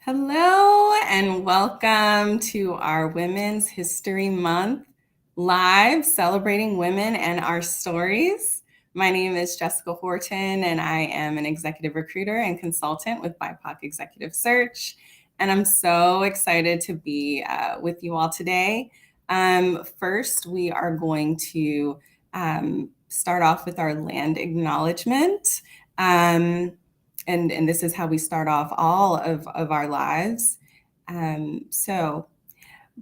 Hello and welcome to our Women's History Month live celebrating women and our stories. My name is Jessica Horton and I am an executive recruiter and consultant with BIPOC Executive Search. And I'm so excited to be with you all today. First, we are going to start off with our land acknowledgement. And this is how we start off all of our lives. So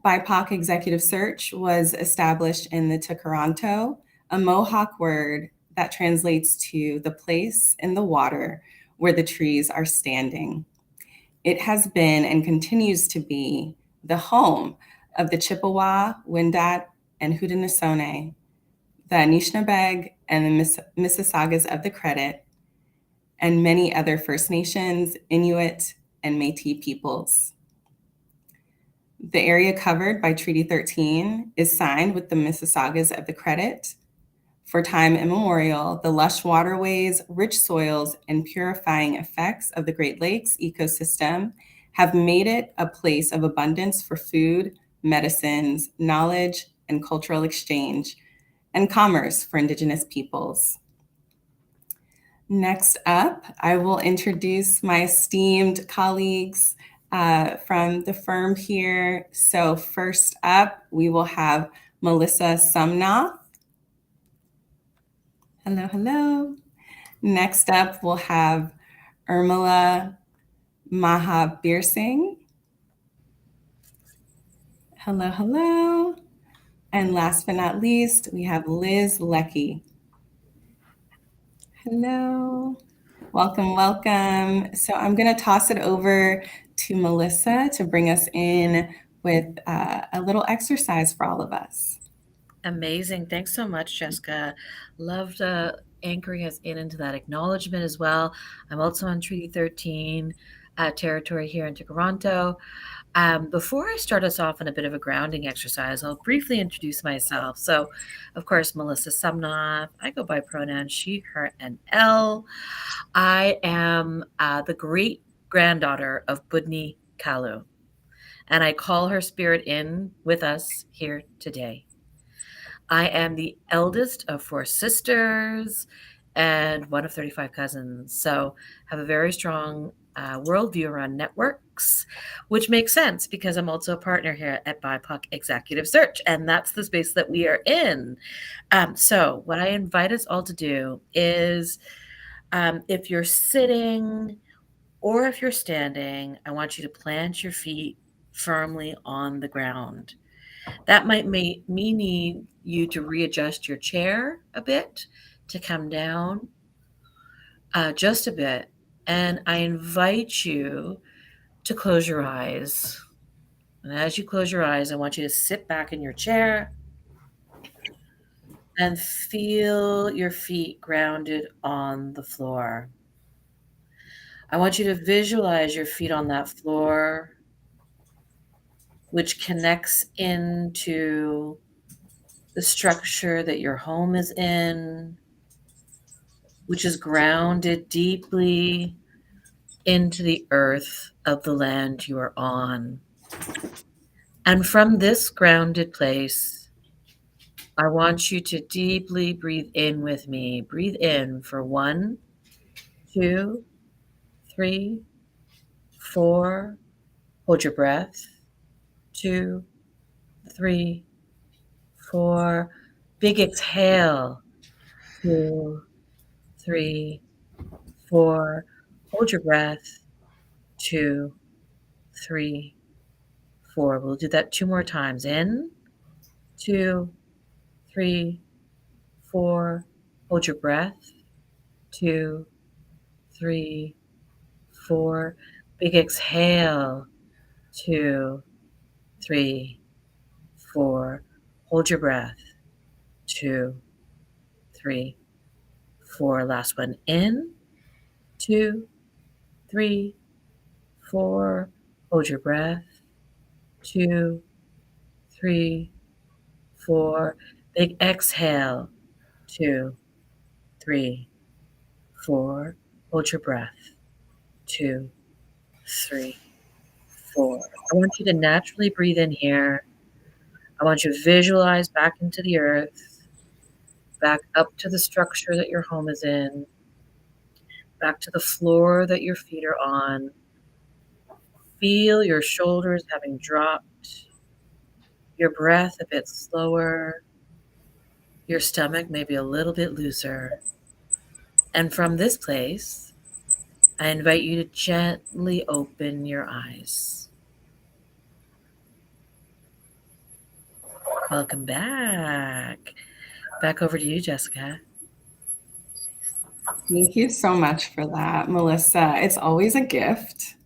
BIPOC Executive Search was established in the Tkaronto, a Mohawk word that translates to the place in the water where the trees are standing. It has been and continues to be the home of the Chippewa, Wendat, and Haudenosaunee, the Anishinaabeg, and the Mississaugas of the Credit, and many other First Nations, Inuit, and Métis peoples. The area covered by Treaty 13 is signed with the Mississaugas of the Credit. For time immemorial, the lush waterways, rich soils, and purifying effects of the Great Lakes ecosystem have made it a place of abundance for food, medicines, knowledge, and cultural exchange, and commerce for Indigenous peoples. Next up, I will introduce my esteemed colleagues from the firm here. So first up, we will have Melissa Sumnauth. Hello, hello. Next up, we'll have Urmilla Mahabirsingh. Hello, hello. And last but not least, we have Liz Lecky. Hello, welcome, welcome. So I'm going to toss it over to Melissa to bring us in with a little exercise for all of us. Amazing. Thanks so much, Jessica. Love the anchoring us into that acknowledgement as well. I'm also on Treaty 13 territory here in Toronto. Before I start us off on a bit of a grounding exercise, I'll briefly introduce myself. So, of course, Melissa Sumnauth. I go by pronouns she, her, and L. I am the great granddaughter of Budni Kalu, and I call her spirit in with us here today. I am the eldest of 4 sisters and one of 35 cousins. So have a very strong worldview around networks, which makes sense because I'm also a partner here at BIPOC Executive Search, and that's the space that we are in. So what I invite us all to do is, if you're sitting or if you're standing, I want you to plant your feet firmly on the ground. That might need you to readjust your chair a bit, to come down just a bit. And I invite you to close your eyes. And as you close your eyes, I want you to sit back in your chair and feel your feet grounded on the floor. I want you to visualize your feet on that floor, which connects into the structure that your home is in, which is grounded deeply into the earth of the land you are on. And from this grounded place, I want you to deeply breathe in with me. Breathe in for 1, 2, 3, 4. Hold your breath. 2, 3, 4. Big exhale. 2, 3, 4. Hold your breath. 2, 3, 4. We'll do that 2 more times. In, 2, 3, 4. Hold your breath. 2, 3, 4. Big exhale. 2, 3, 4. Hold your breath. 2, 3, 4. Last one. In, 2, 3, 4. Hold your breath. 2, 3, 4. Big exhale. 2, 3, 4. Hold your breath. 2, 3, 4. I want you to naturally breathe in here. I want you to visualize back into the earth, back up to the structure that your home is in, back to the floor that your feet are on. Feel your shoulders having dropped, your breath a bit slower, your stomach maybe a little bit looser. And from this place, I invite you to gently open your eyes. Welcome back. Back over to you, Jessica. Thank you so much for that, Melissa. It's always a gift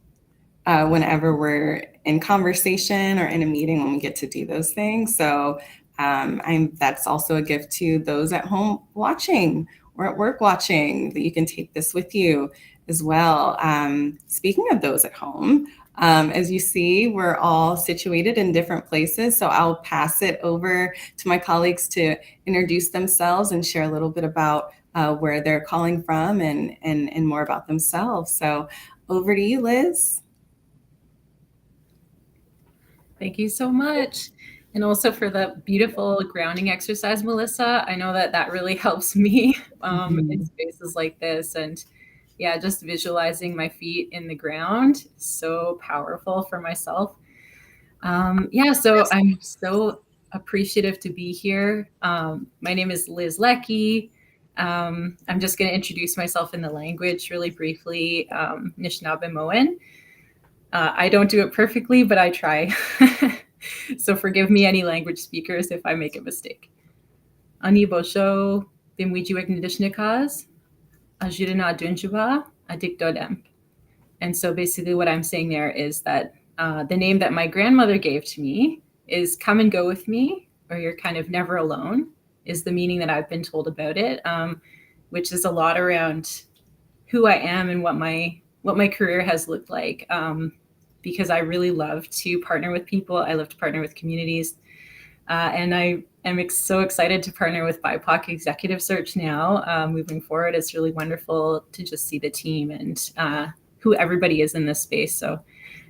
whenever we're in conversation or in a meeting when we get to do those things. So that's also a gift to those at home watching or at work watching, that you can take this with you as well. Speaking of those at home, as you see, we're all situated in different places. So I'll pass it over to my colleagues to introduce themselves and share a little bit about where they're calling from and more about themselves. So over to you, Liz. Thank you so much. And also for the beautiful grounding exercise, Melissa. I know that really helps me in spaces like this. And yeah, just visualizing my feet in the ground is so powerful for myself. So I'm so appreciative to be here. My name is Liz Lecky. I'm just going to introduce myself in the language really briefly, Anishinaabemowin. I don't do it perfectly, but I try. So forgive me, any language speakers, if I make a mistake. Ani bosho bimwijiwek nadishnikas, ajirina dunjuba adikdodem. And so basically what I'm saying there is that the name that my grandmother gave to me is come and go with me, or you're kind of never alone, is the meaning that I've been told about it. which is a lot around who I am and what my career has looked like. Because I really love to partner with people. I love to partner with communities. And I am so excited to partner with BIPOC Executive Search now. Moving forward, it's really wonderful to just see the team and who everybody is in this space. So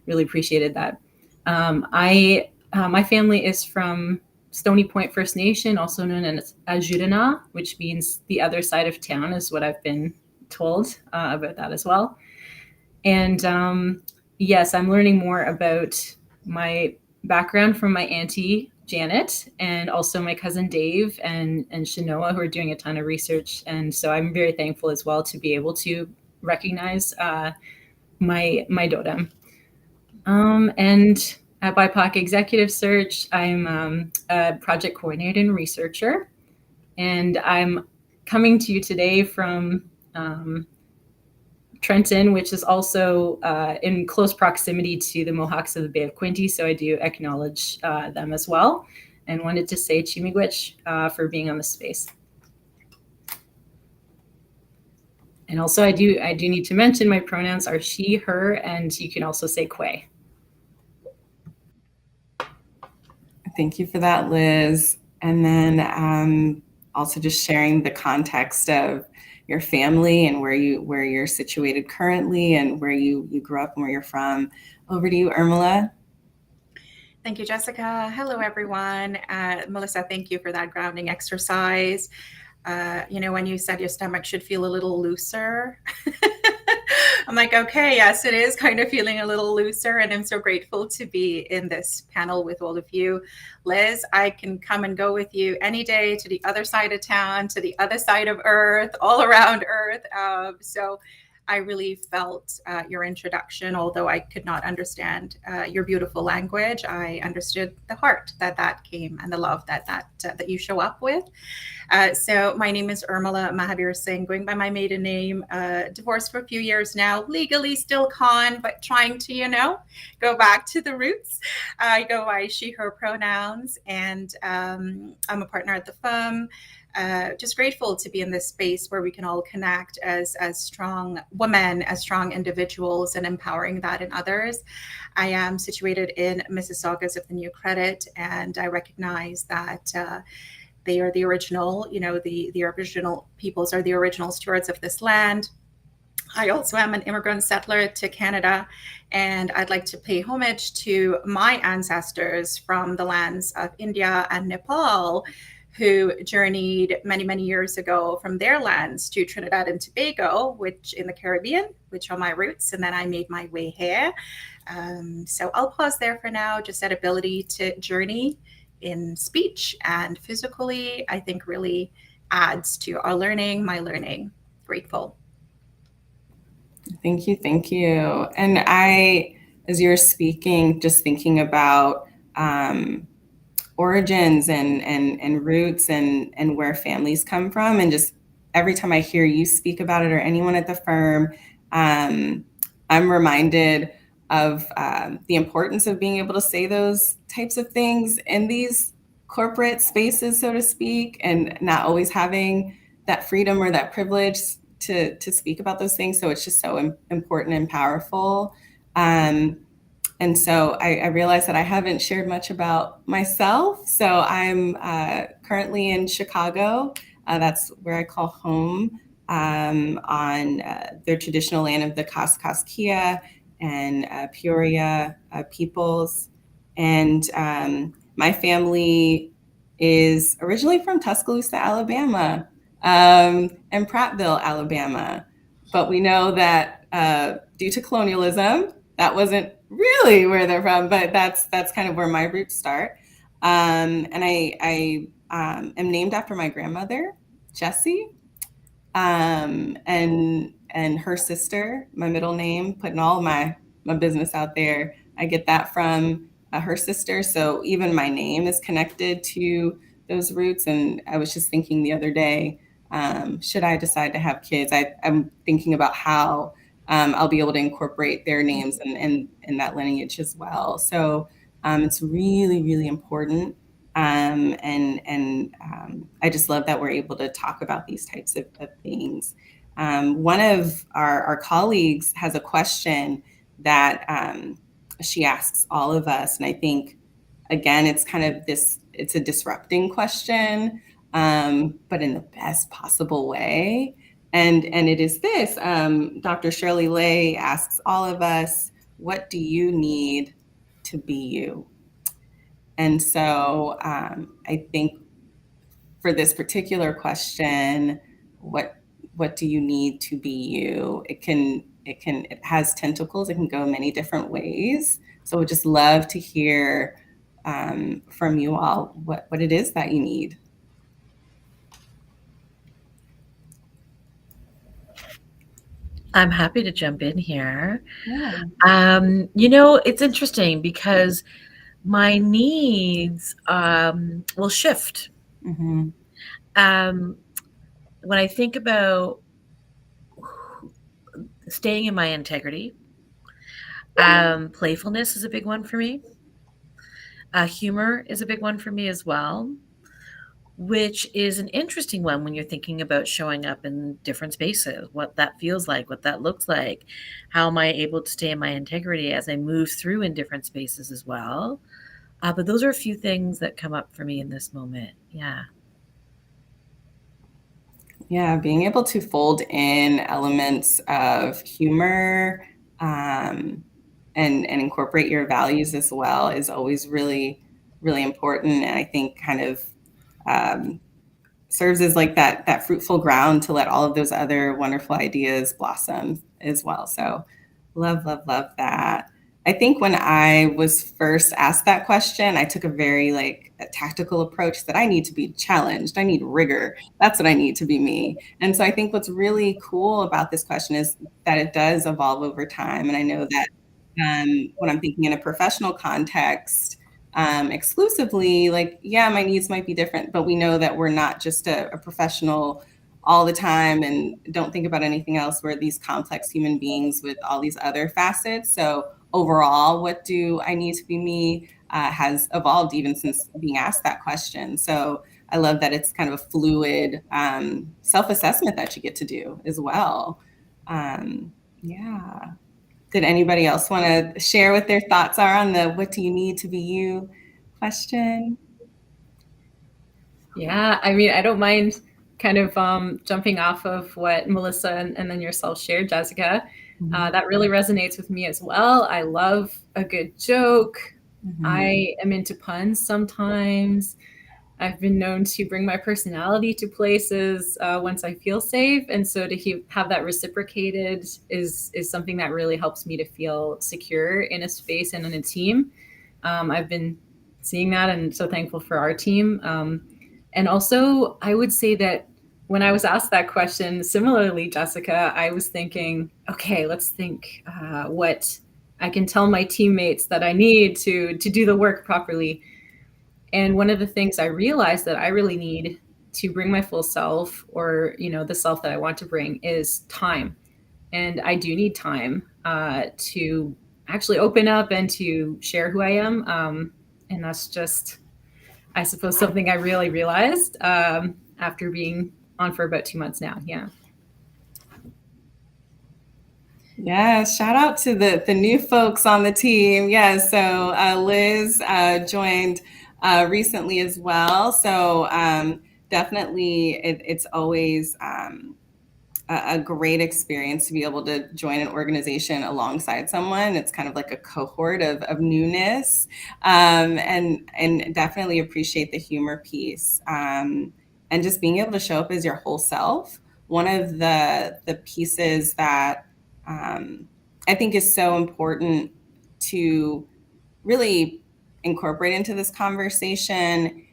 really appreciated that. My family is from Stony Point First Nation, also known as Ajudana, which means the other side of town, is what I've been told about that as well. And yes, I'm learning more about my background from my auntie Janet and also my cousin Dave and Shanoa, who are doing a ton of research. And so I'm very thankful as well to be able to recognize my Dodam. And at BIPOC Executive Search, I'm a project coordinator and researcher. And I'm coming to you today from Trenton, which is also in close proximity to the Mohawks of the Bay of Quinte. So I do acknowledge them as well, and wanted to say Chimigwich for being on the space. And also I do need to mention my pronouns are she, her, and you can also say Quay. Thank you for that, Liz. And then also just sharing the context of your family and where you're situated currently and where you grew up and where you're from. Over to you, Urmilla. Thank you, Jessica. Hello, everyone. Melissa, thank you for that grounding exercise. When you said your stomach should feel a little looser, I'm like, okay, yes, it is kind of feeling a little looser. And I'm so grateful to be in this panel with all of you. Liz, I can come and go with you any day to the other side of town, to the other side of Earth, all around Earth. So I really felt your introduction, although I could not understand your beautiful language. I understood the heart that came and the love that you show up with. So my name is Urmilla Mahavir Singh, going by my maiden name, divorced for a few years now, legally still Khan, but trying to, go back to the roots. I go by she, her pronouns, and I'm a partner at the firm. Just grateful to be in this space where we can all connect as strong women, as strong individuals, and empowering that in others. I am situated in Mississaugas of the New Credit, and I recognize that they are the original, the original peoples are the original stewards of this land. I also am an immigrant settler to Canada, and I'd like to pay homage to my ancestors from the lands of India and Nepal, who journeyed many, many years ago from their lands to Trinidad and Tobago, which in the Caribbean, which are my roots. And then I made my way here. So I'll pause there for now. Just that ability to journey in speech and physically, I think really adds to our learning, my learning. Grateful. Thank you. And as you're speaking, just thinking about origins and roots and where families come from. And just every time I hear you speak about it or anyone at the firm, I'm reminded of the importance of being able to say those types of things in these corporate spaces, so to speak, and not always having that freedom or that privilege to speak about those things. So it's just so important and powerful. And so I realized that I haven't shared much about myself. So I'm currently in Chicago. That's where I call home, on the traditional land of the Kaskaskia and Peoria peoples. And my family is originally from Tuscaloosa, Alabama, and Prattville, Alabama. But we know that due to colonialism, that wasn't really where they're from, but that's kind of where my roots start. And I am named after my grandmother, Jessie, and her sister, my middle name, putting all my business out there. I get that from her sister. So even my name is connected to those roots. And I was just thinking the other day, should I decide to have kids, I'm thinking about how I'll be able to incorporate their names and that lineage as well. So it's really, really important. I just love that we're able to talk about these types of things. One of our colleagues has a question that she asks all of us. And I think, again, it's kind of it's a disrupting question, but in the best possible way. And it is this, Dr. Shirley Lay asks all of us, what do you need to be you? And so I think for this particular question, what do you need to be you? It has tentacles. It can go many different ways. So we'd just love to hear from you all what it is that you need. I'm happy to jump in here. Yeah. It's interesting because my needs will shift. Mm-hmm. When I think about staying in my integrity, playfulness is a big one for me. Humor is a big one for me as well, which is an interesting one when you're thinking about showing up in different spaces, what that feels like, what that looks like. How am I able to stay in my integrity as I move through in different spaces as well? But those are a few things that come up for me in this moment. Yeah. Yeah, being able to fold in elements of humor and incorporate your values as well is always really, really important. And I think kind of serves as like that fruitful ground to let all of those other wonderful ideas blossom as well. So love, love, love that. I think when I was first asked that question, I took a very a tactical approach that I need to be challenged. I need rigor. That's what I need to be me. And so I think what's really cool about this question is that it does evolve over time. And I know that when I'm thinking in a professional context, exclusively, my needs might be different, but we know that we're not just a professional all the time and don't think about anything else. We're these complex human beings with all these other facets. So overall, what do I need to be me has evolved even since being asked that question. So I love that it's kind of a fluid self-assessment that you get to do as well. Yeah. Did anybody else want to share what their thoughts are on the what do you need to be you question? Yeah, I mean, I don't mind kind of jumping off of what Melissa and then yourself shared, Jessica. Mm-hmm. That really resonates with me as well. I love a good joke. Mm-hmm. I am into puns sometimes. I've been known to bring my personality to places once I feel safe. And so to have that reciprocated is something that really helps me to feel secure in a space and in a team. I've been seeing that and so thankful for our team. And also, I would say that when I was asked that question, similarly, Jessica, I was thinking, okay, let's think what I can tell my teammates that I need to do the work properly. And one of the things I realized that I really need to bring my full self, or the self that I want to bring, is time. And I do need time to actually open up and to share who I am. And that's just, I suppose, something I really realized after being on for about 2 months now. Yeah. Yeah, shout out to the new folks on the team. Yeah, so Liz joined recently as well. So definitely it's always a great experience to be able to join an organization alongside someone. It's kind of like a cohort of newness, and definitely appreciate the humor piece, and just being able to show up as your whole self. One of the pieces that I think is so important to really incorporate into this conversation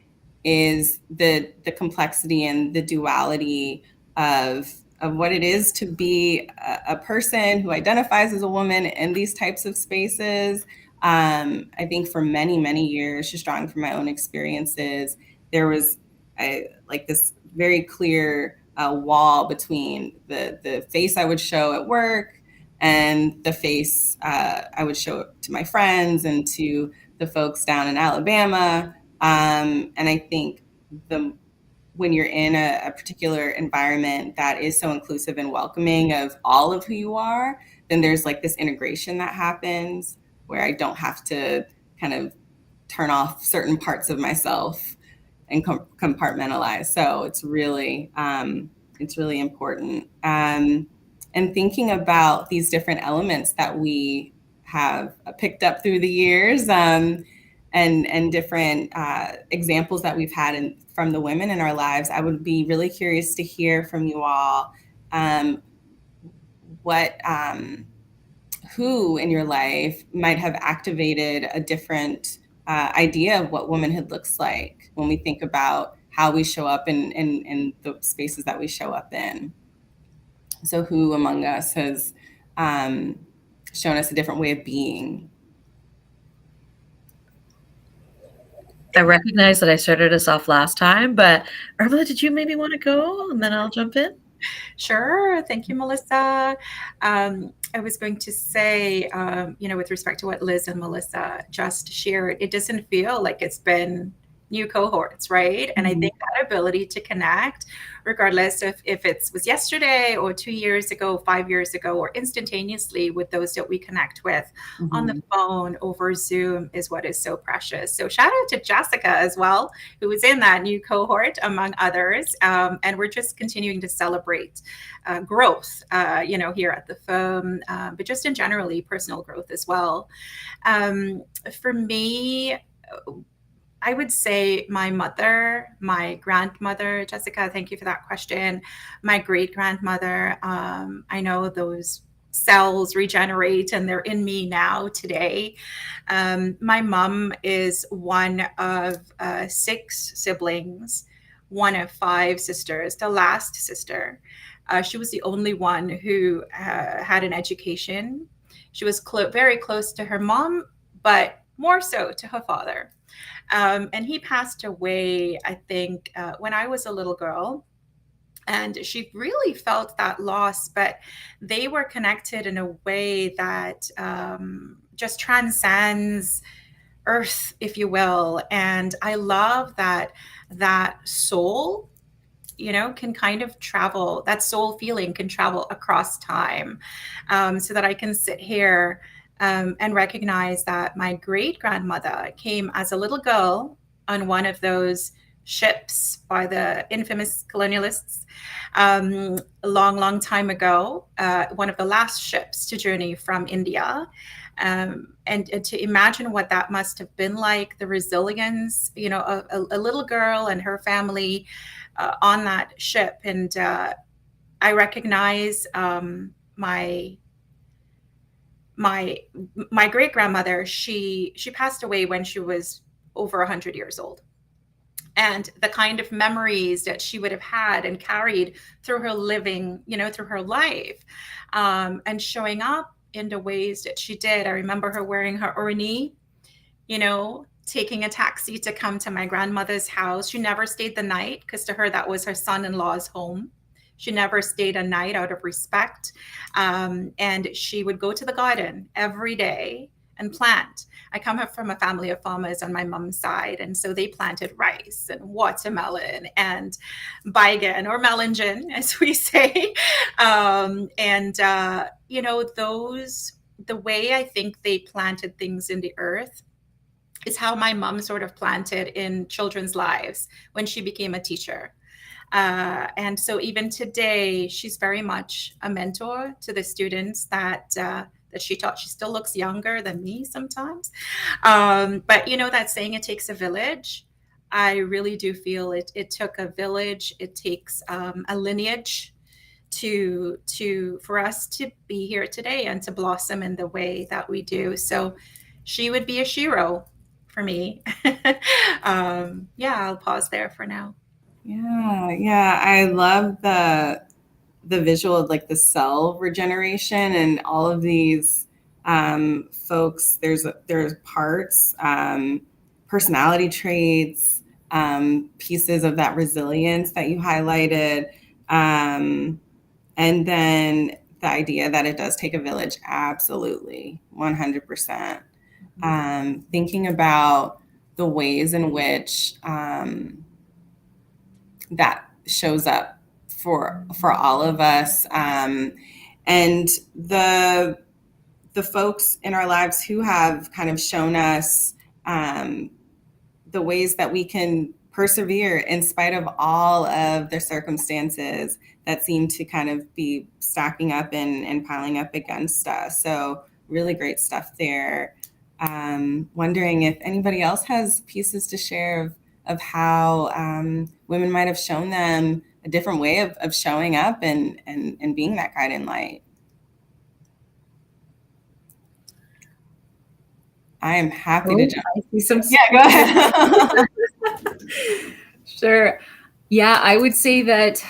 is the complexity and the duality of what it is to be a person who identifies as a woman in these types of spaces. I think for many, many years, just drawing from my own experiences, there was this very clear wall between the face I would show at work and the face I would show to my friends and to the folks down in Alabama. And I think when you're in a particular environment that is so inclusive and welcoming of all of who you are, then there's like this integration that happens where I don't have to kind of turn off certain parts of myself and compartmentalize. So it's really important. And thinking about these different elements that we have picked up through the years, and different examples that we've had from the women in our lives, I would be really curious to hear from you all who in your life might have activated a different idea of what womanhood looks like when we think about how we show up in the spaces that we show up in. So who among us has shown us a different way of being? I recognize that I started us off last time, but Urmilla, did you maybe want to go and then I'll jump in? Sure. Thank you, Melissa. I was going to say, with respect to what Liz and Melissa just shared, it doesn't feel like it's been new cohorts, right? And I think that ability to connect, regardless of if it was yesterday or 2 years ago, 5 years ago, or instantaneously with those that we connect with on the phone, over Zoom, is what is so precious. So shout out to Jessica as well, who was in that new cohort, among others. And we're just continuing to celebrate growth, here at the firm, but just in generally personal growth as well. For me, I would say my mother, my grandmother, Jessica, thank you for that question. My great grandmother, I know those cells regenerate and they're in me now today. My mom is one of 6 siblings, one of 5 sisters, the last sister. She was the only one who had an education. She was very close to her mom, but more so to her father. And he passed away, I think, when I was a little girl. And she really felt that loss, but they were connected in a way that just transcends earth, if you will. And I love that soul, can kind of travel, that soul feeling can travel across time, so that I can sit here and recognize that my great grandmother came as a little girl on one of those ships by the infamous colonialists a long time ago, one of the last ships to journey from India. And to imagine what that must have been like, the resilience, a little girl and her family on that ship. And I recognize my great grandmother. She passed away when she was over 100 years old, and the kind of memories that she would have had and carried through her living, through her life, and showing up in the ways that she did. I remember her wearing her orni, taking a taxi to come to my grandmother's house. She never stayed the night because to her that was her son-in-law's home. She never stayed a night out of respect. And she would go to the garden every day and plant. I come from a family of farmers on my mom's side, and so they planted rice and watermelon and baigan, or melongen, as we say. The way I think they planted things in the earth is how my mom sort of planted in children's lives when she became a teacher. And so even today, she's very much a mentor to the students that she taught. She still looks younger than me sometimes. But that saying, it takes a village. I really do feel it took a village. It takes a lineage for us to be here today and to blossom in the way that we do. So she would be a shiro for me. I'll pause there for now. Yeah. I love the visual of like the cell regeneration and all of these folks. There's parts, personality traits, pieces of that resilience that you highlighted, and then the idea that it does take a village. Absolutely, 100%. Thinking about the ways in which that shows up for all of us, and the folks in our lives who have kind of shown us the ways that we can persevere in spite of all of the circumstances that seem to kind of be stacking up and piling up against us. So really great stuff there. Wondering if anybody else has pieces to share of how women might have shown them a different way of showing up and being that guiding light. I am happy to jump. I see some. Yeah, go ahead. Sure. Yeah, I would say that,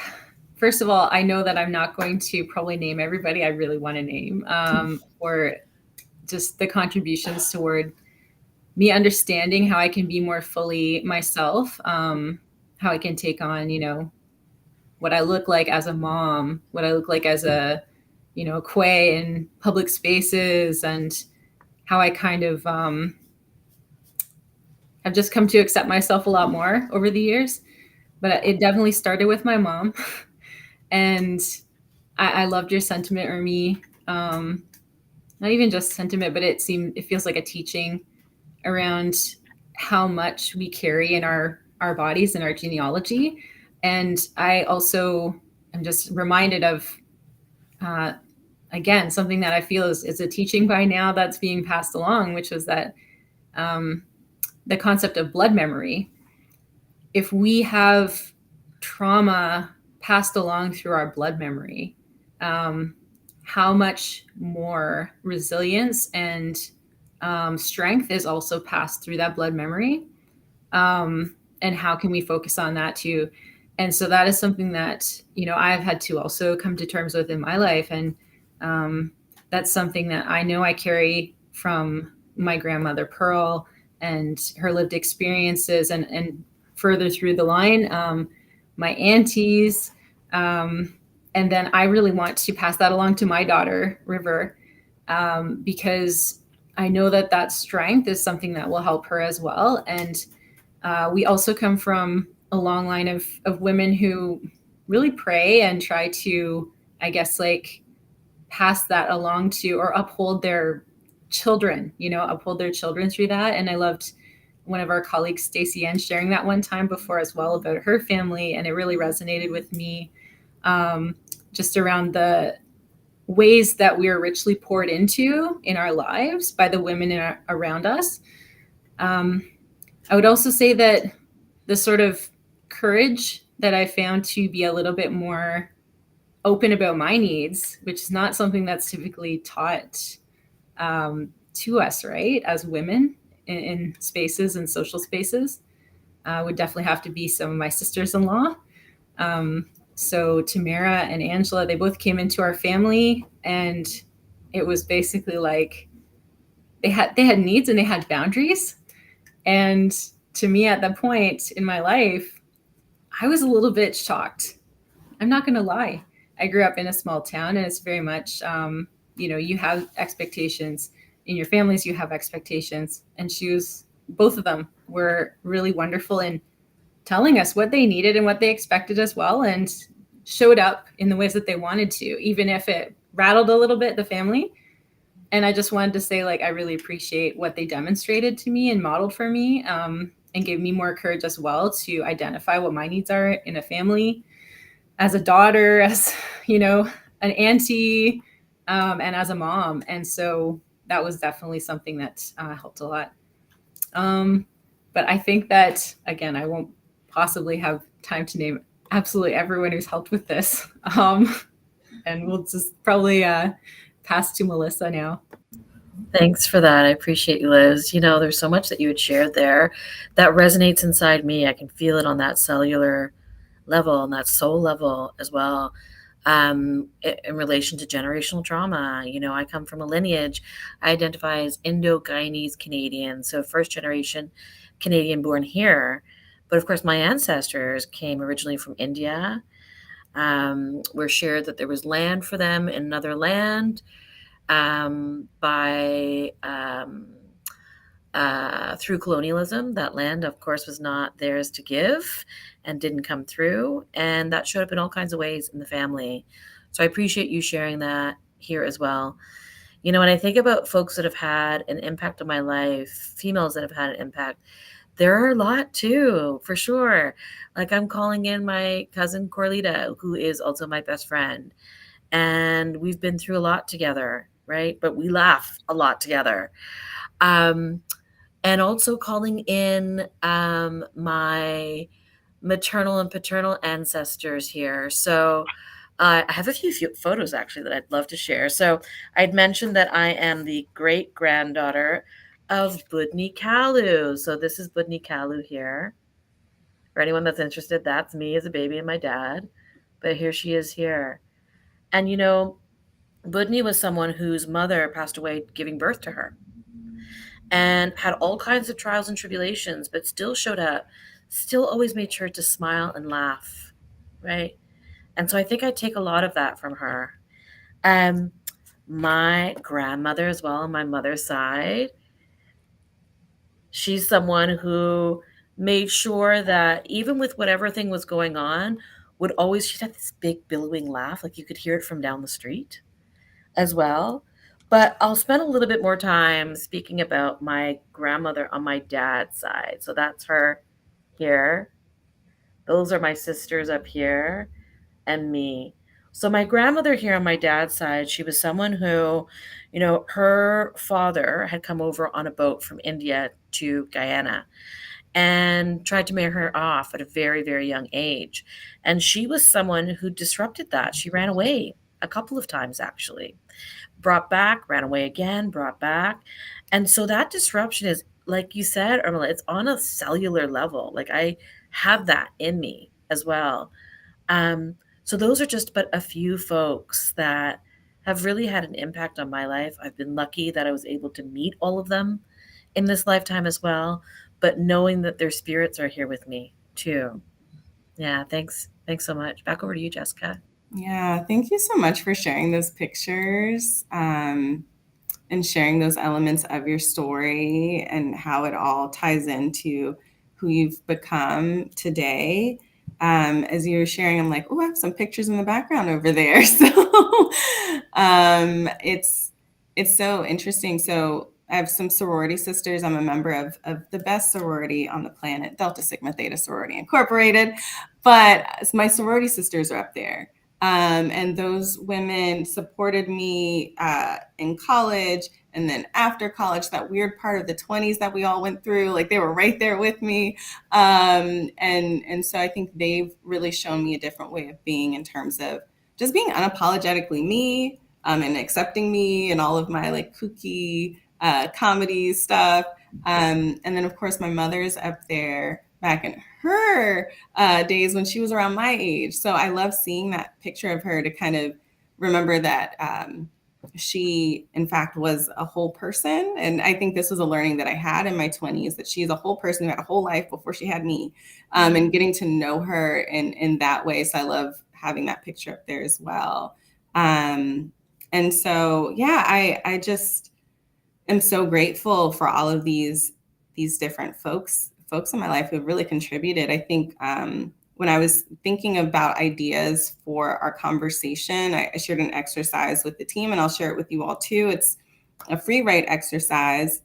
first of all, I know that I'm not going to probably name everybody I really want to name, or just the contributions toward me understanding how I can be more fully myself, how I can take on, what I look like as a mom, what I look like as a, quay in public spaces, and how I kind of have just come to accept myself a lot more over the years. But it definitely started with my mom. And I loved your sentiment, Urmi. Not even just sentiment, but it feels like a teaching around how much we carry in our bodies and our genealogy. And I also am just reminded of, again, something that I feel is a teaching by now that's being passed along, which was that the concept of blood memory. If we have trauma passed along through our blood memory, how much more resilience and strength is also passed through that blood memory, and how can we focus on that too? And so that is something that I've had to also come to terms with in my life, and that's something that I know I carry from my grandmother Pearl and her lived experiences, and further through the line, my aunties, and then I really want to pass that along to my daughter River, because I know that strength is something that will help her as well. And we also come from a long line of women who really pray and try to, I guess, like pass that along to, or uphold their children, uphold their children through that. And I loved one of our colleagues, Stacey Ann, sharing that one time before as well about her family. And it really resonated with me, just around the ways that we are richly poured into in our lives by the women around us. I would also say that the sort of courage that I found to be a little bit more open about my needs, which is not something that's typically taught to us, right, as women in spaces and social spaces, would definitely have to be some of my sisters-in-law. So Tamara and Angela, they both came into our family, and it was basically like they had needs and they had boundaries. And to me at that point in my life, I was a little bit shocked. I'm not going to lie. I grew up in a small town, and it's very much, you have expectations in your families, you have expectations. And both of them were really wonderful in telling us what they needed and what they expected as well, and showed up in the ways that they wanted to, even if it rattled a little bit the family. And I just wanted to say, like, I really appreciate what they demonstrated to me and modeled for me, and gave me more courage as well to identify what my needs are in a family, as a daughter, as, an auntie, and as a mom. And so that was definitely something that helped a lot. But I think that, again, I won't possibly have time to name absolutely everyone who's helped with this. And we'll just probably pass to Melissa now. Thanks for that. I appreciate you, Liz. There's so much that you had shared there that resonates inside me. I can feel it on that cellular level and that soul level as well. In relation to generational trauma, I come from a lineage. I identify as Indo-Guyanese Canadian, so first generation Canadian born here. But of course, my ancestors came originally from India. We're shared that there was land for them in another land by through colonialism. That land, of course, was not theirs to give and didn't come through. And that showed up in all kinds of ways in the family. So I appreciate you sharing that here as well. You know, when I think about folks that have had an impact on my life, females that have had an impact, there are a lot too, for sure. Like I'm calling in my cousin Corlita, who is also my best friend. And we've been through a lot together, right? But we laugh a lot together. And also calling in my maternal and paternal ancestors here. So I have a few photos actually that I'd love to share. So I'd mentioned that I am the great granddaughter of Budni Kalu. So this is Budni Kalu here. For anyone that's interested, that's me as a baby and my dad. But here she is here. And you know, Budni was someone whose mother passed away giving birth to her and had all kinds of trials and tribulations, but still showed up, still always made sure to smile and laugh, right? And so I think I take a lot of that from her. My grandmother as well on my mother's side, she's someone who made sure that even with whatever thing was going on, she'd have this big billowing laugh, like you could hear it from down the street as well. But I'll spend a little bit more time speaking about my grandmother on my dad's side. So that's her here. Those are my sisters up here and me. So my grandmother here on my dad's side, she was someone who, you know, her father had come over on a boat from India to Guyana and tried to marry her off at a very, very young age. And she was someone who disrupted that. She ran away a couple of times, actually. Brought back, ran away again, brought back. And so that disruption is, like you said, Urmilla, it's on a cellular level. Like I have that in me as well. So those are just but a few folks that have really had an impact on my life. I've been lucky that I was able to meet all of them in this lifetime as well, but knowing that their spirits are here with me too. Yeah, thanks. Thanks so much. Back over to you, Jessica. Yeah, thank you so much for sharing those pictures and sharing those elements of your story and how it all ties into who you've become today. As you were sharing, I'm like, oh, I have some pictures in the background over there. So it's so interesting. So I have some sorority sisters. I'm a member of the best sorority on the planet, Delta Sigma Theta Sorority Incorporated. But my sorority sisters are up there. And those women supported me in college and then after college, that weird part of the 20s that we all went through, like they were right there with me. And so I think they've really shown me a different way of being in terms of just being unapologetically me and accepting me and all of my like kooky comedy stuff. And then of course my mother's up there back in her days when she was around my age. So I love seeing that picture of her to kind of remember that she, in fact, was a whole person. And I think this was a learning that I had in my 20s, that she's a whole person who had a whole life before she had me, and getting to know her in that way. So I love having that picture up there as well. And so, yeah, I just am so grateful for all of these different folks in my life who have really contributed. I think when I was thinking about ideas for our conversation, I shared an exercise with the team, and I'll share it with you all too. It's a free write exercise.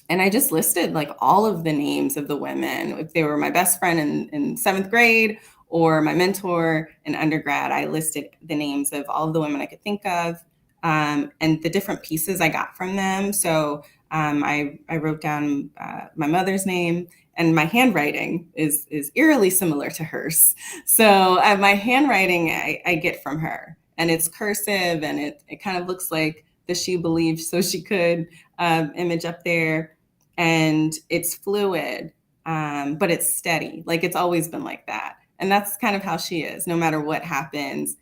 And I just listed like all of the names of the women. If they were my best friend in 7th grade or my mentor in undergrad, I listed the names of all of the women I could think of and the different pieces I got from them. So I wrote down my mother's name, and my handwriting is eerily similar to hers. So my handwriting I get from her, and it's cursive, and it kind of looks like the "she believed so she could" image up there, and it's fluid, but it's steady. Like it's always been like that, and that's kind of how she is. No matter what happens,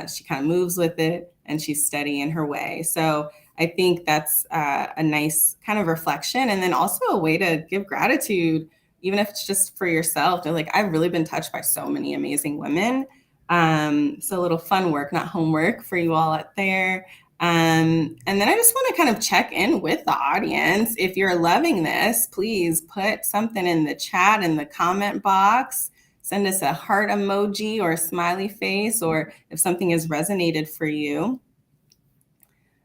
she kind of moves with it, and she's steady in her way. So I think that's a nice kind of reflection, and then also a way to give gratitude, even if it's just for yourself. They're like, I've really been touched by so many amazing women. So a little fun work, not homework, for you all out there. And then I just want to kind of check in with the audience. If you're loving this, please put something in the chat, in the comment box. Send us a heart emoji or a smiley face, or if something has resonated for you.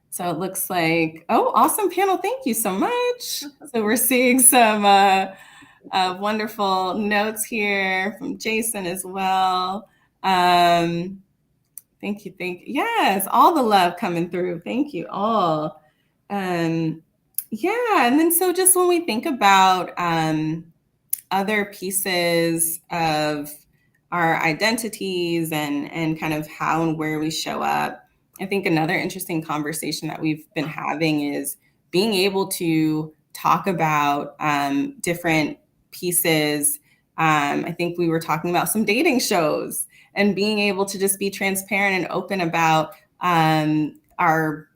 So it looks like, oh, awesome panel. Thank you so much. So we're seeing some wonderful notes here from Jason as well. Thank you. Yes, all the love coming through. Thank you all. And then so just when we think about other pieces of our identities and kind of how and where we show up, I think another interesting conversation that we've been having is being able to talk about different pieces. I think we were talking about some dating shows and being able to just be transparent and open about our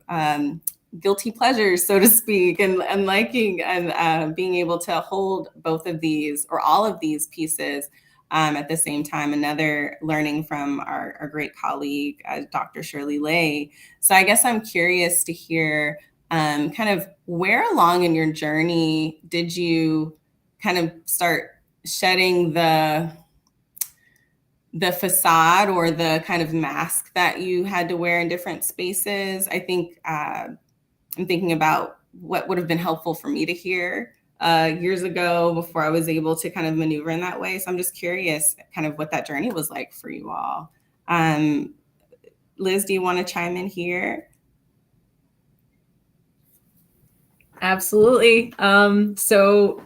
guilty pleasures, so to speak, and liking and being able to hold both of these or all of these pieces at the same time. Another learning from our great colleague, Dr. Shirley Lay. So I guess I'm curious to hear kind of where along in your journey did you kind of start shedding the facade or the kind of mask that you had to wear in different spaces. I think I'm thinking about what would have been helpful for me to hear years ago before I was able to kind of maneuver in that way. So I'm just curious kind of what that journey was like for you all. Liz, do you want to chime in here? Absolutely. So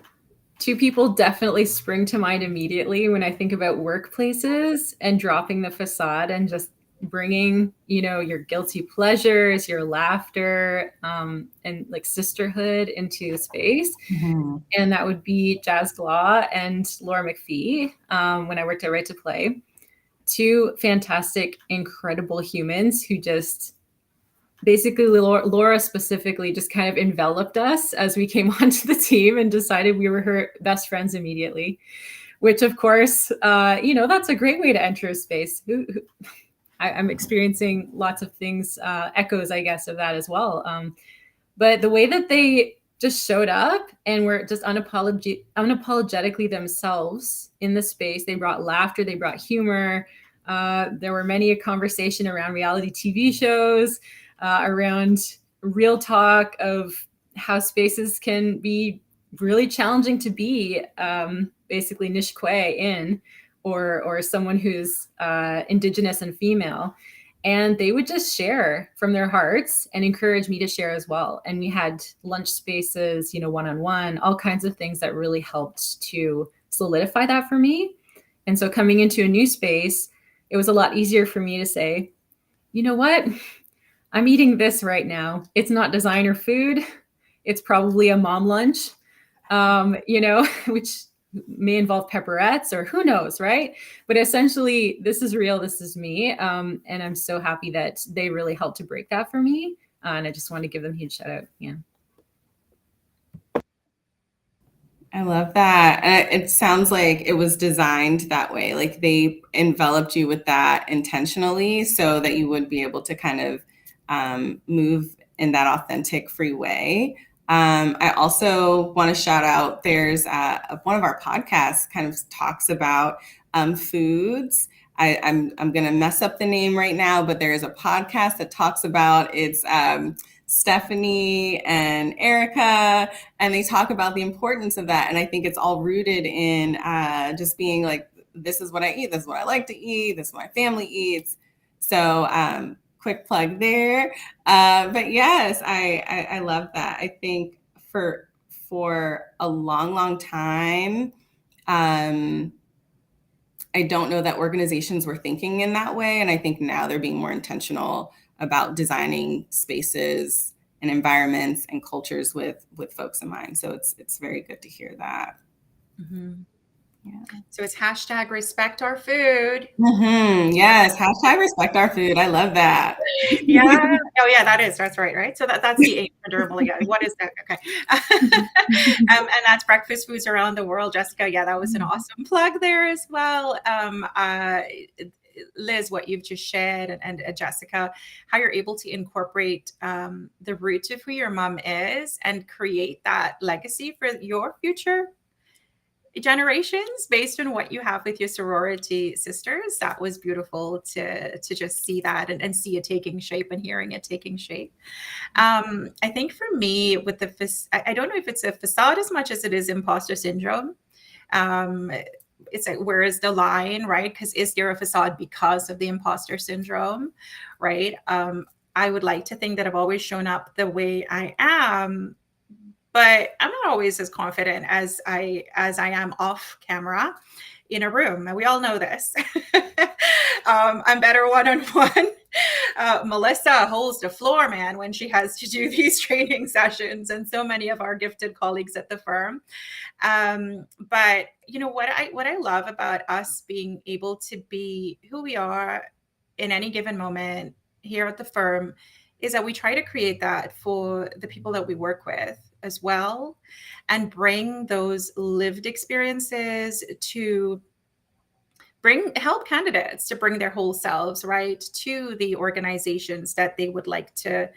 two people definitely spring to mind immediately when I think about workplaces and dropping the facade and just bringing, your guilty pleasures, your laughter, and like sisterhood into space. Mm-hmm. And that would be Jazz Glaw and Laura McPhee when I worked at Right to Play. Two fantastic, incredible humans who just basically, Laura specifically just kind of enveloped us as we came onto the team and decided we were her best friends immediately, which of course, that's a great way to enter a space. I'm experiencing lots of things, echoes, I guess, of that as well. But the way that they just showed up and were just unapologetically themselves in the space, they brought laughter, they brought humor. There were many a conversation around reality TV shows, around real talk of how spaces can be really challenging to be basically Nishikwe in, or someone who's Indigenous and female. And they would just share from their hearts and encourage me to share as well. And we had lunch spaces, one-on-one, all kinds of things that really helped to solidify that for me. And so coming into a new space, it was a lot easier for me to say, you know what? I'm eating this right now. It's not designer food. It's probably a mom lunch, which may involve pepperettes or who knows, right? But essentially, this is real. This is me. And I'm so happy that they really helped to break that for me. And I just want to give them a huge shout out. Yeah. I love that. It sounds like it was designed that way. Like they enveloped you with that intentionally so that you would be able to kind of move in that authentic, free way. I also want to shout out, there's one of our podcasts kind of talks about foods. I'm going to mess up the name right now, but there is a podcast that talks about it's Stephanie and Erica, and they talk about the importance of that. And I think it's all rooted in just being like, this is what I eat, this is what I like to eat, this is what my family eats. So quick plug there. But yes, I love that. I think for a long time, I don't know that organizations were thinking in that way. And I think now they're being more intentional about designing spaces and environments and cultures with folks in mind. So it's very good to hear that. Mm-hmm. Yeah. So it's hashtag respect our food. Mm-hmm. Yes, hashtag respect our food. I love that. Yeah. Oh yeah, that's right. So that's the aim for Urmilla. Yeah. What is that? Okay. And that's breakfast foods around the world. Jessica, yeah, that was an awesome plug there as well. Liz, what you've just shared, and Jessica, how you're able to incorporate the roots of who your mom is and create that legacy for your future generations based on what you have with your sorority sisters. That was beautiful to just see that and see it taking shape and hearing it taking shape. I think for me, with I don't know if it's a facade as much as it is imposter syndrome. It's like, where is the line, right? Because is there a facade because of the imposter syndrome, right? I would like to think that I've always shown up the way I am, but I'm not always as confident as I am off camera in a room, and we all know this. I'm better one-on-one. Melissa holds the floor, man, when she has to do these training sessions, and so many of our gifted colleagues at the firm. But you know what I love about us being able to be who we are in any given moment here at the firm is that we try to create that for the people that we work with as well, and bring those lived experiences to help candidates to bring their whole selves, right, to the organizations that they would like to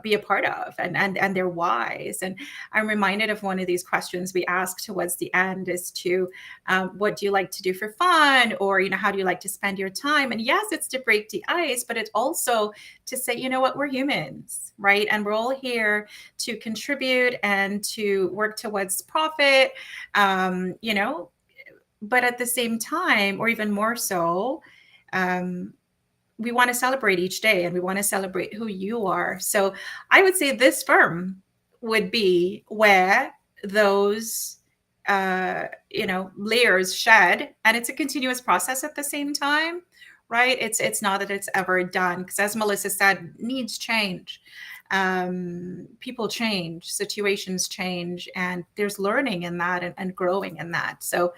be a part of, and their whys. And I'm reminded of one of these questions we ask towards the end is to, what do you like to do for fun? Or, you know, how do you like to spend your time? And yes, it's to break the ice, but it's also to say, you know what, we're humans, right? And we're all here to contribute and to work towards profit, you know, but at the same time, or even more so, we want to celebrate each day, and we want to celebrate who you are. So I would say this firm would be where those, you know, layers shed, and it's a continuous process at the same time, right? It's not that it's ever done, because as Melissa said, needs change. People change, situations change, and there's learning in that and growing in that. So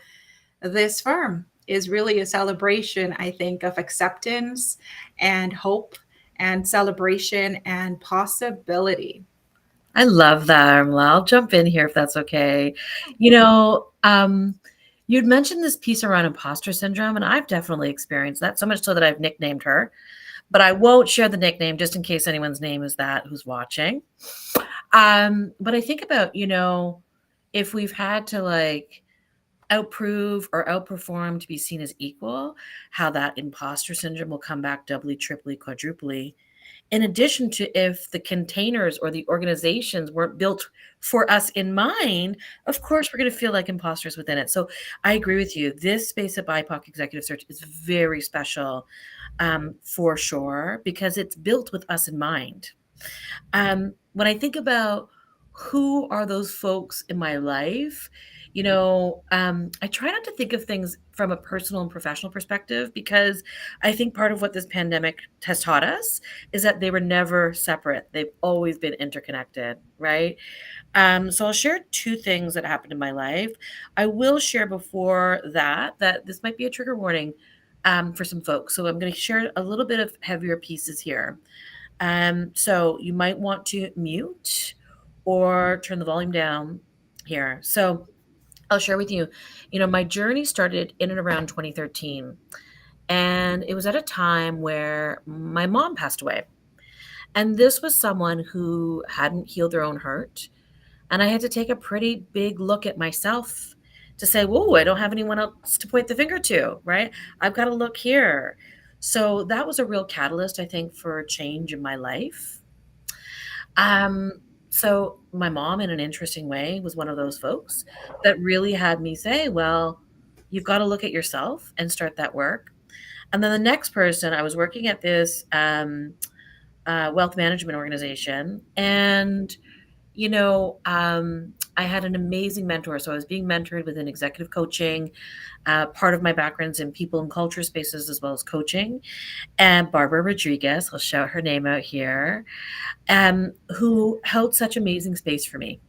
this firm is really a celebration, I think, of acceptance and hope and celebration and possibility. I love that, Urmilla. I'll jump in here if that's okay. You know, you'd mentioned this piece around imposter syndrome, and I've definitely experienced that, so much so that I've nicknamed her. But I won't share the nickname just in case anyone's name is that who's watching. But I think about, you know, if we've had to like outprove or outperform to be seen as equal, how that imposter syndrome will come back doubly, triply, quadruply. In addition to if the containers or the organizations weren't built for us in mind, of course, we're going to feel like imposters within it. So I agree with you. This space at BIPOC Executive Search is very special, for sure, because it's built with us in mind. When I think about who are those folks in my life, you know, I try not to think of things from a personal and professional perspective, because I think part of what this pandemic has taught us is that they were never separate. They've always been interconnected, right? So I'll share two things that happened in my life. I will share before that this might be a trigger warning for some folks. So I'm going to share a little bit of heavier pieces here. So you might want to mute or turn the volume down here. So I'll share with you, you know, my journey started in and around 2013. And it was at a time where my mom passed away. And this was someone who hadn't healed their own hurt. And I had to take a pretty big look at myself to say, whoa, I don't have anyone else to point the finger to, right? I've got to look here. So that was a real catalyst, I think, for change in my life. So my mom, in an interesting way, was one of those folks that really had me say, well, you've got to look at yourself and start that work. And then the next person, I was working at this wealth management organization, and you know, I had an amazing mentor. So I was being mentored within executive coaching. Part of my background's in people and culture spaces as well as coaching. And Barbara Rodriguez, I'll shout her name out here, who held such amazing space for me.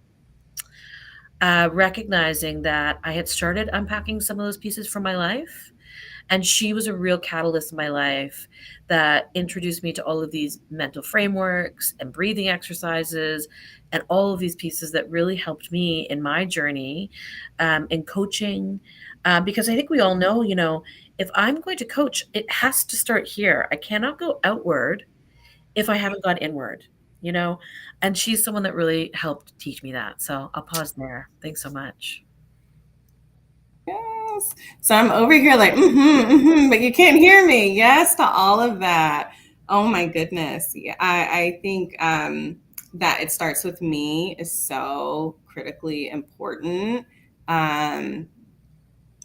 Recognizing that I had started unpacking some of those pieces from my life. And she was a real catalyst in my life that introduced me to all of these mental frameworks and breathing exercises and all of these pieces that really helped me in my journey in coaching. Because I think we all know, you know, if I'm going to coach, it has to start here. I cannot go outward if I haven't gone inward, you know? And she's someone that really helped teach me that. So I'll pause there. Thanks so much. Yes. So I'm over here like, but you can't hear me. Yes to all of that. Oh my goodness. Yeah, I think that it starts with me is so critically important.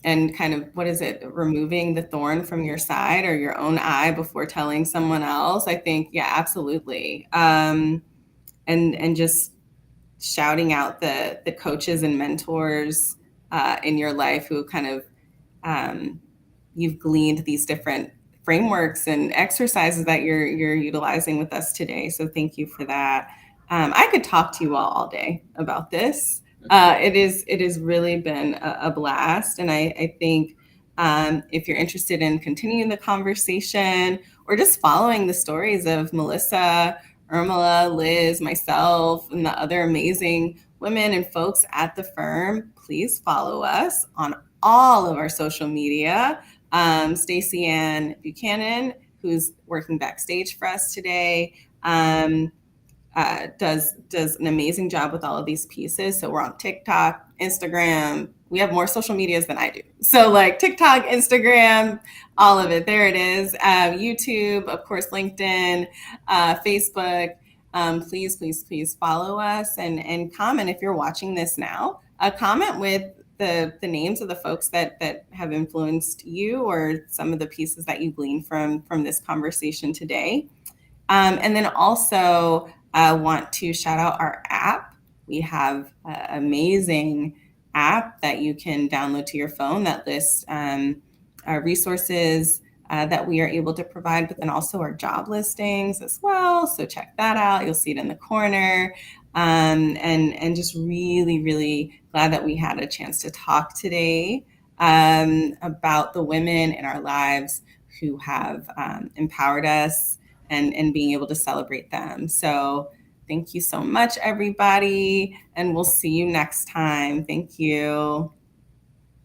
And kind of, what is it, removing the thorn from your side or your own eye before telling someone else. I think, yeah, absolutely. And just shouting out the coaches and mentors in your life who kind of you've gleaned these different frameworks and exercises that you're utilizing with us today. So thank you for that. I could talk to you all day about this. It has really been a blast, and I think if you're interested in continuing the conversation or just following the stories of Melissa, Urmilla, Liz, myself, and the other amazing women and folks at the firm, please follow us on all of our social media. Stacey Ann Buchanan, who's working backstage for us today, does an amazing job with all of these pieces. So we're on TikTok, Instagram. We have more social medias than I do. So like TikTok, Instagram, all of it. There it is. YouTube, of course, LinkedIn, Facebook. Please follow us and comment if you're watching this now. Comment with the names of the folks that have influenced you or some of the pieces that you gleaned from this conversation today. And then also want to shout out our app. We have an amazing app that you can download to your phone that lists resources that we are able to provide, but then also our job listings as well. So check that out. You'll see it in the corner. And just really, really glad that we had a chance to talk today about the women in our lives who have empowered us and being able to celebrate them. So thank you so much, everybody. And we'll see you next time. Thank you.